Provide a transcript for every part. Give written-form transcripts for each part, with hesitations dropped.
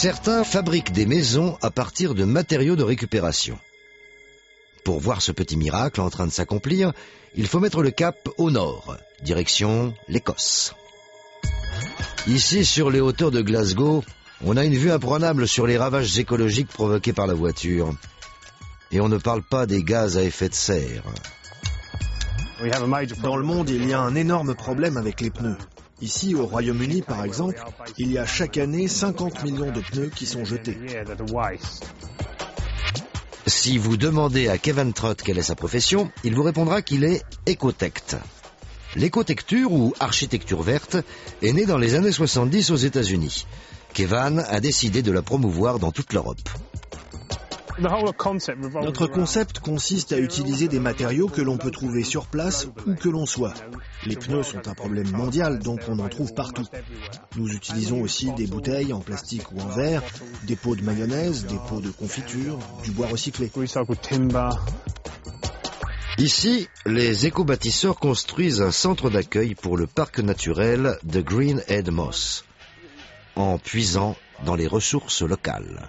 Certains fabriquent des maisons à partir de matériaux de récupération. Pour voir ce petit miracle en train de s'accomplir, il faut mettre le cap au nord, direction l'Écosse. Ici, sur les hauteurs de Glasgow, on a une vue imprenable sur les ravages écologiques provoqués par la voiture. Et on ne parle pas des gaz à effet de serre. Dans le monde, il y a un énorme problème avec les pneus. Ici, au Royaume-Uni, par exemple, il y a chaque année 50 millions de pneus qui sont jetés. Si vous demandez à Kevin Trott quelle est sa profession, il vous répondra qu'il est écotecte. L'écotecture, ou architecture verte, est née dans les années 70 aux États-Unis. Kevin a décidé de la promouvoir dans toute l'Europe. Notre concept consiste à utiliser des matériaux que l'on peut trouver sur place où que l'on soit. Les pneus sont un problème mondial, donc on en trouve partout. Nous utilisons aussi des bouteilles en plastique ou en verre, des pots de mayonnaise, des pots de confiture, du bois recyclé. Ici, les éco-bâtisseurs construisent un centre d'accueil pour le parc naturel de Greenhead Moss, en puisant dans les ressources locales.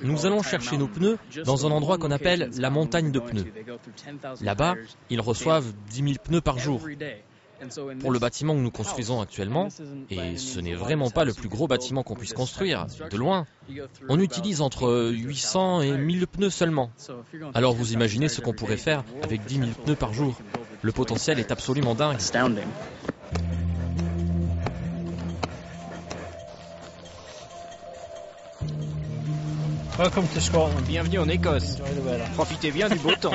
Nous allons chercher nos pneus dans un endroit qu'on appelle la montagne de pneus. Là-bas, ils reçoivent 10 000 pneus par jour. Pour le bâtiment que nous construisons actuellement, et ce n'est vraiment pas le plus gros bâtiment qu'on puisse construire, de loin, on utilise entre 800 et 1000 pneus seulement. Alors vous imaginez ce qu'on pourrait faire avec 10 000 pneus par jour. Le potentiel est absolument dingue. Welcome to Scotland. Bienvenue en Écosse. Profitez bien du beau temps.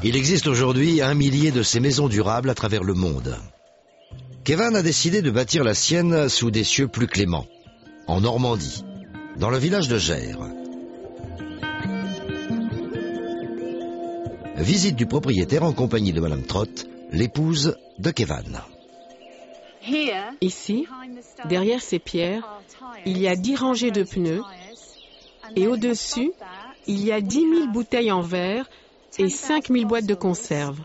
Il existe aujourd'hui 1 millier de ces maisons durables à travers le monde. Kevin a décidé de bâtir la sienne sous des cieux plus cléments, en Normandie, dans le village de Gers. Visite du propriétaire en compagnie de Madame Trott, l'épouse de Kevin. Ici, derrière ces pierres, il y a 10 rangées de pneus et au-dessus, il y a 10 000 bouteilles en verre et 5 000 boîtes de conserve.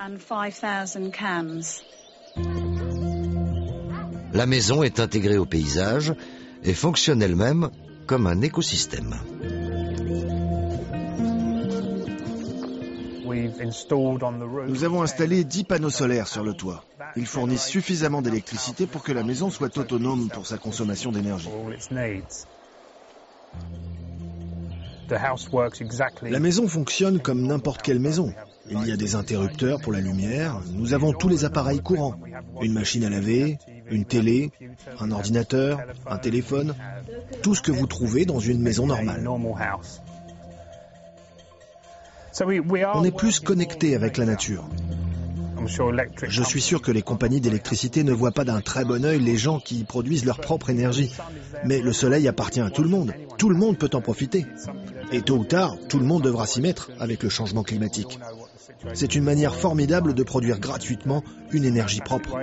La maison est intégrée au paysage et fonctionne elle-même comme un écosystème. Nous avons installé 10 panneaux solaires sur le toit. Ils fournissent suffisamment d'électricité pour que la maison soit autonome pour sa consommation d'énergie. La maison fonctionne comme n'importe quelle maison. Il y a des interrupteurs pour la lumière. Nous avons tous les appareils courants. Une machine à laver, une télé, un ordinateur, un téléphone. Tout ce que vous trouvez dans une maison normale. On est plus connecté avec la nature. Je suis sûr que les compagnies d'électricité ne voient pas d'un très bon œil les gens qui produisent leur propre énergie. Mais le soleil appartient à tout le monde. Tout le monde peut en profiter. Et tôt ou tard, tout le monde devra s'y mettre avec le changement climatique. C'est une manière formidable de produire gratuitement une énergie propre.